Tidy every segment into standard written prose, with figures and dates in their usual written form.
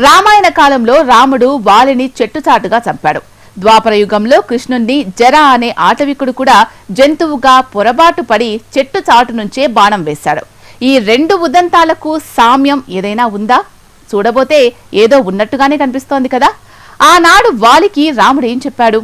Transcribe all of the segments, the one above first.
రామాయణ కాలంలో రాముడు వాలిని చెట్టుచాటుగా చంపాడు. ద్వాపర యుగంలో కృష్ణుణ్ణి జర అనే ఆటవికుడు కూడా జంతువుగా పొరబాటు పడి చెట్టు చాటు నుంచే బాణం వేశాడు. ఈ రెండు ఉదంతాలకు సామ్యం ఏదైనా ఉందా? చూడబోతే ఏదో ఉన్నట్టుగానే కనిపిస్తోంది కదా. ఆనాడు వాలికి రాముడేం చెప్పాడు,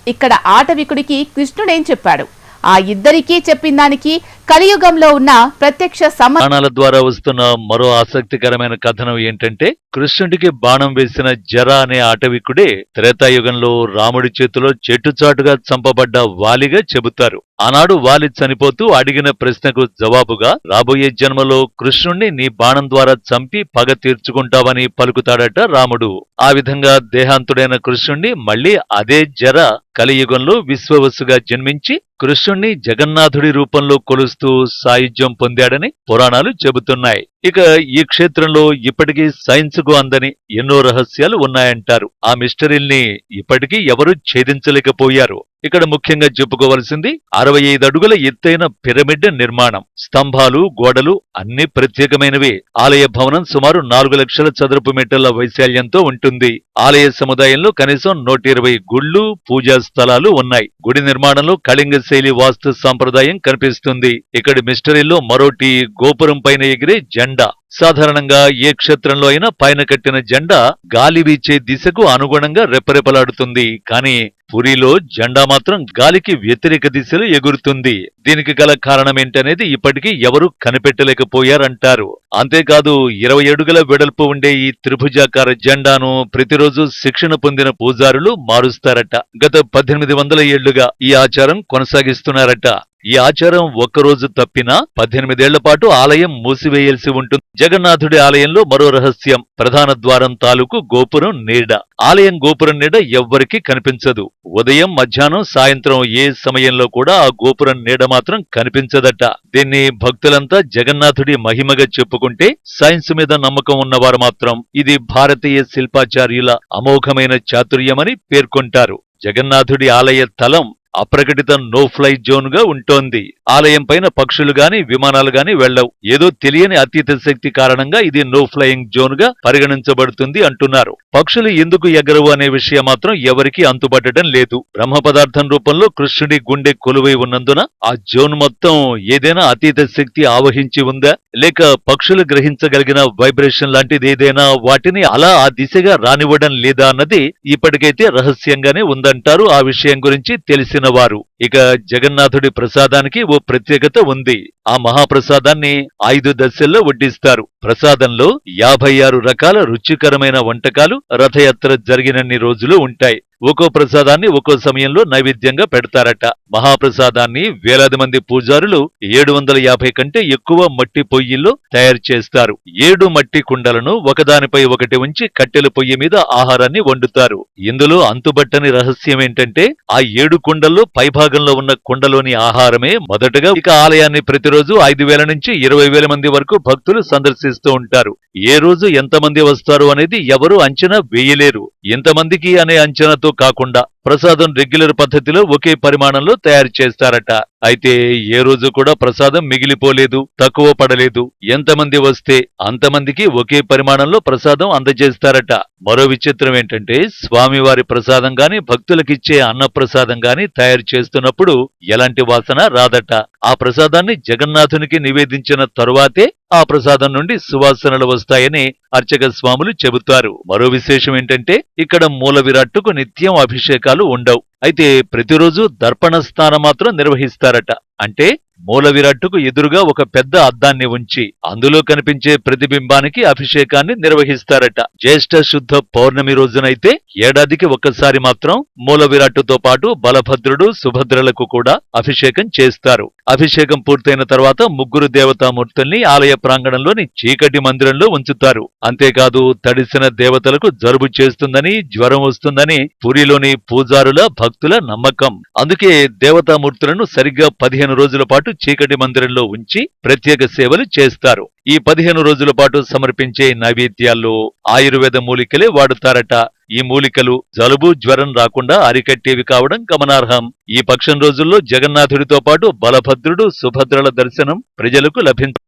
ఇక్కడ ఆటవికుడికి కృష్ణుడేం చెప్పాడు? ఆ ఇద్దరికీ చెప్పిన దానికి కలియుగంలో ఉన్న ప్రత్యక్ష బాణాల ద్వారా వస్తున్న మరో ఆసక్తికరమైన కథనం ఏంటంటే, కృష్ణుడికి బాణం వేసిన జర అనే ఆటవికుడే త్రేతాయుగంలో రాముడి చేతిలో చెట్టుచాటుగా చంపబడ్డ వాలిగా చెబుతారు. ఆనాడు వాలి చనిపోతూ అడిగిన ప్రశ్నకు జవాబుగా రాబోయే జన్మలో కృష్ణుణ్ణి నీ బాణం ద్వారా చంపి పగ తీర్చుకుంటావని పలుకుతాడట రాముడు. ఆ విధంగా దేహాంతుడైన కృష్ణుణ్ణి మళ్లీ అదే జర కలియుగంలో విశ్వవస్సుగా జన్మించి కృష్ణుణ్ణి జగన్నాథుడి రూపంలో కొలుస్తూ సాయుధ్యం పొందాడని పురాణాలు చెబుతున్నాయి. ఇక ఈ క్షేత్రంలో ఇప్పటికీ సైన్స్కు అందని ఎన్నో రహస్యాలు ఉన్నాయంటారు. ఆ మిస్టరీల్ని ఇప్పటికీ ఎవరూ ఛేదించలేకపోయారు. ఇక్కడ ముఖ్యంగా చెప్పుకోవలసింది 65 అడుగుల ఎత్తైన పిరమిడ్ నిర్మాణం. స్తంభాలు, గోడలు అన్ని ప్రత్యేకమైనవే. ఆలయ భవనం సుమారు 4 లక్షల చదరపు మీటర్ల వైశాల్యంతో ఉంటుంది. ఆలయ సముదాయంలో కనీసం 120 గుళ్ళు, పూజా స్థలాలు ఉన్నాయి. గుడి నిర్మాణంలో కళింగ శైలి వాస్తు సంప్రదాయం కనిపిస్తుంది. ఇక్కడి మిస్టరీల్లో మరోటి గోపురం పైన ఎగిరే జెండా. సాధారణంగా ఏ క్షేత్రంలో అయినా పైన కట్టిన జెండా గాలి వీచే దిశకు అనుగుణంగా రెప్పరెపలాడుతుంది. కానీ పురిలో జెండా మాత్రం గాలికి వ్యతిరేక దిశలో ఎగురుతుంది. దీనికి గల కారణమేంటనేది ఇప్పటికీ ఎవరూ కనిపెట్టలేకపోయారంటారు. అంతేకాదు 20 అడుగుల వెడల్పు ఉండే ఈ త్రిభుజాకార జెండాను ప్రతిరోజు శిక్షణ పొందిన పూజారులు మారుస్తారట. గత 1800 ఏళ్లుగా ఈ ఆచారం కొనసాగిస్తున్నారట. ఈ ఆచారం ఒక్కరోజు తప్పినా 18 ఏళ్ల పాటు ఆలయం మూసివేయాల్సి ఉంటుంది. జగన్నాథుడి ఆలయంలో మరో రహస్యం, ప్రధాన ద్వారం తాలూకు గోపురం నీడ. ఆలయం గోపురం నీడ ఎవ్వరికీ కనిపించదు. ఉదయం, మధ్యాహ్నం, సాయంత్రం ఏ సమయంలో కూడా ఆ గోపురం నీడ మాత్రం కనిపించదట. దీన్ని భక్తులంతా జగన్నాథుడి మహిమగా చెప్పుకుంటే, సైన్స్ మీద నమ్మకం ఉన్నవారు మాత్రం ఇది భారతీయ శిల్పాచార్యుల అమోఘమైన చాతుర్యమని పేర్కొంటారు. జగన్నాథుడి ఆలయ స్థలం అప్రకటిత నో ఫ్లై జోన్ గా ఉంటోంది. ఆలయం పైన పక్షులు గాని, విమానాలు గాని వెళ్లవు. ఏదో తెలియని అతీత శక్తి కారణంగా ఇది నో ఫ్లయింగ్ జోన్ గా పరిగణించబడుతుంది అంటున్నారు. పక్షులు ఎందుకు ఎగరవు అనే విషయం మాత్రం ఎవరికీ అంతుబట్టడం లేదు. బ్రహ్మ పదార్థం రూపంలో కృష్ణుడి గుండె కొలువై ఉన్నందున ఆ జోన్ మొత్తం ఏదైనా అతీత శక్తి ఆవహించి ఉందా, లేక పక్షులు గ్రహించగలిగిన వైబ్రేషన్ లాంటిది ఏదైనా వాటిని అలా ఆ దిశగా రానివ్వడం లేదా అన్నది ఇప్పటికైతే రహస్యంగానే ఉందంటారు ఆ విషయం గురించి తెలిసిన వారు. ఇక జగన్నాథుడి ప్రసాదానికి ఓ ప్రత్యేకత ఉంది. ఆ మహాప్రసాదాన్ని 5 దశల్లో వడ్డిస్తారు. ప్రసాదంలో 56 రకాల రుచికరమైన వంటకాలు రథయాత్ర జరిగినన్ని రోజులు ఉంటాయి. ఒక్కో ప్రసాదాన్ని ఒక్కో సమయంలో నైవేద్యంగా పెడతారట. మహాప్రసాదాన్ని వేలాది మంది పూజారులు 750 కంటే ఎక్కువ మట్టి పొయ్యిల్లో తయారు చేస్తారు. 7 మట్టి కుండలను ఒకదానిపై ఒకటి ఉంచి కట్టెల పొయ్యి మీద ఆహారాన్ని వండుతారు. ఇందులో అంతుబట్టని రహస్యం ఏంటంటే, ఆ 7 కుండల్లో పైభాగంలో ఉన్న కుండలోని ఆహారమే మొదటగా. ఇక ఆలయాన్ని ప్రతిరోజు 5,000 నుంచి 20,000 మంది వరకు భక్తులు సందర్శిస్తూ ఉంటారు. ఏ రోజు ఎంతమంది వస్తారు అనేది ఎవరూ అంచనా వేయలేరు. ఎంతమందికి అనే అంచనాతో కాకుండా ప్రసాదం రెగ్యులర్ పద్ధతిలో ఒకే పరిమాణంలో తయారు చేస్తారట. అయితే ఏ రోజు కూడా ప్రసాదం మిగిలిపోలేదు, తక్కువ పడలేదు. ఎంతమంది వస్తే అంతమందికి ఒకే పరిమాణంలో ప్రసాదం అందజేస్తారట. మరో విచిత్రం ఏంటంటే, స్వామివారి ప్రసాదం గాని, భక్తులకిచ్చే అన్నప్రసాదం గాని తయారు చేస్తున్నప్పుడు ఎలాంటి వాసన రాదట. ఆ ప్రసాదాన్ని జగన్నాథునికి నివేదించిన తరువాతే ఆ ప్రసాదం నుండి సువాసనలు వస్తాయని అర్చక స్వాములు చెబుతారు. మరో విశేషం ఏంటంటే, ఇక్కడ మూల విరాట్టుకు నిత్యం అభిషేకాలు ఉండవు. అయితే ప్రతిరోజు దర్పణ స్నానం మాత్రం నిర్వహిస్తారట. అంటే మూల విరాట్టుకు ఎదురుగా ఒక పెద్ద అద్దాన్ని ఉంచి అందులో కనిపించే ప్రతిబింబానికి అభిషేకాన్ని నిర్వహిస్తారట. జ్యేష్ఠ శుద్ధ పౌర్ణమి రోజునైతే ఏడాదికి ఒక్కసారి మాత్రం మూల విరాట్టుతో పాటు బలభద్రుడు, సుభద్రలకు కూడా అభిషేకం చేస్తారు. అభిషేకం పూర్తయిన తర్వాత 3 దేవతామూర్తుల్ని ఆలయ ప్రాంగణంలోని చీకటి మందిరంలో ఉంచుతారు. అంతేకాదు తడిసిన దేవతలకు జలుబు చేస్తుందని, జ్వరం వస్తుందని పురిలోని పూజారుల, భక్తుల నమ్మకం. అందుకే దేవతామూర్తులను సరిగ్గా 15 రోజుల పాటు చీకటి మందిరంలో ఉంచి ప్రత్యేక సేవలు చేస్తారు. ఈ 15 రోజుల పాటు సమర్పించే నైవేద్యాల్లో ఆయుర్వేద మూలికలే వాడుతారట. ఈ మూలికలు జలుబు జ్వరం రాకుండా అరికట్టేవి కావడం గమనార్హం. ఈ పక్షం రోజుల్లో జగన్నాథుడితో పాటు బలభద్రుడు సుభద్రల దర్శనం ప్రజలకు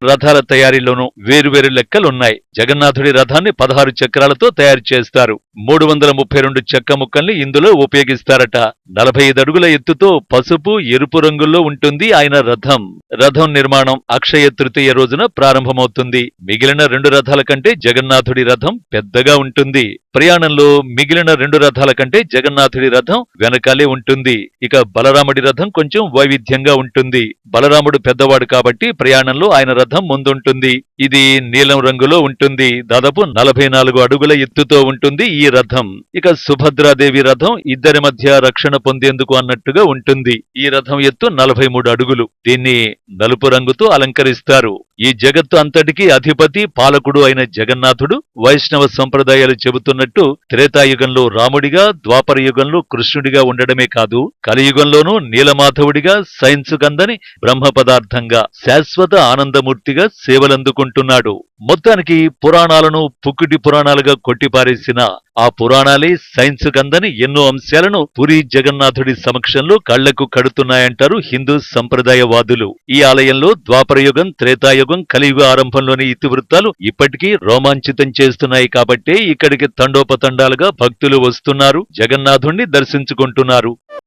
రథాల తయారీలోనూ వేరువేరు లెక్కలున్నాయి. జగన్నాథుడి రథాన్ని 16 చక్రాలతో తయారు చేస్తారు. 332 చెక్క ముక్కల్ని ఇందులో ఉపయోగిస్తారట. 45 అడుగుల ఎత్తుతో పసుపు ఎరుపు రంగుల్లో ఉంటుంది ఆయన రథం. రథం నిర్మాణం అక్షయ తృతీయ రోజున ప్రారంభమవుతుంది. మిగిలిన 2 రథాల కంటే జగన్నాథుడి రథం పెద్దగా ఉంటుంది. ప్రయాణంలో మిగిలిన 2 రథాల కంటే జగన్నాథుడి రథం వెనకాలే ఉంటుంది. ఇక బలరాముడి రథం కొంచెం వైవిధ్యంగా ఉంటుంది. బలరాముడు పెద్దవాడు కాబట్టి ప్రయాణంలో ఆయన రథం ముందుంటుంది. ఇది నీలం రంగులో ఉంటుంది. దాదాపు 44 అడుగుల ఎత్తుతో ఉంటుంది ఈ రథం. ఇక సుభద్రాదేవి రథం ఇద్దరి మధ్య రక్షణ పొందేందుకు అన్నట్టుగా ఉంటుంది. ఈ రథం ఎత్తు 43 అడుగులు. దీన్ని నలుపు రంగుతో అలంకరిస్తారు. ఈ జగత్తు అంతటికీ అధిపతి పాలకుడు అయిన జగన్నాథుడు వైష్ణవ సంప్రదాయాలు చెబుతున్నట్టు త్రేతాయుగంలో రాముడిగా, ద్వాపర యుగంలో కృష్ణుడిగా ఉండడమే కాదు, కలియుగంలోనూ నీలమాధవుడిగా, సైన్స్ కందని బ్రహ్మ పదార్థంగా, శాశ్వత ఆనందమూర్తిగా సేవలందుకుంటున్నాడు. మొత్తానికి పురాణాలను పుక్కిటి పురాణాలుగా కొట్టిపారేసిన ఆ పురాణాలే సైన్స్ కందని ఎన్నో అంశాలను పురి జగన్నాథుడి సమక్షంలో కళ్లకు కడుతున్నాయంటారు హిందూ సంప్రదాయవాదులు. ఈ ఆలయంలో ద్వాపరయుగం, త్రేతాయుగం, కలియుగ ఆరంభంలోని ఇతివృత్తాలు ఇప్పటికీ రోమాంచితం చేస్తున్నాయి కాబట్టే ఇక్కడికి తండోపతండాలుగా భక్తులు వస్తున్నారు, జగన్నాథుణ్ణి దర్శించుకుంటున్నారు.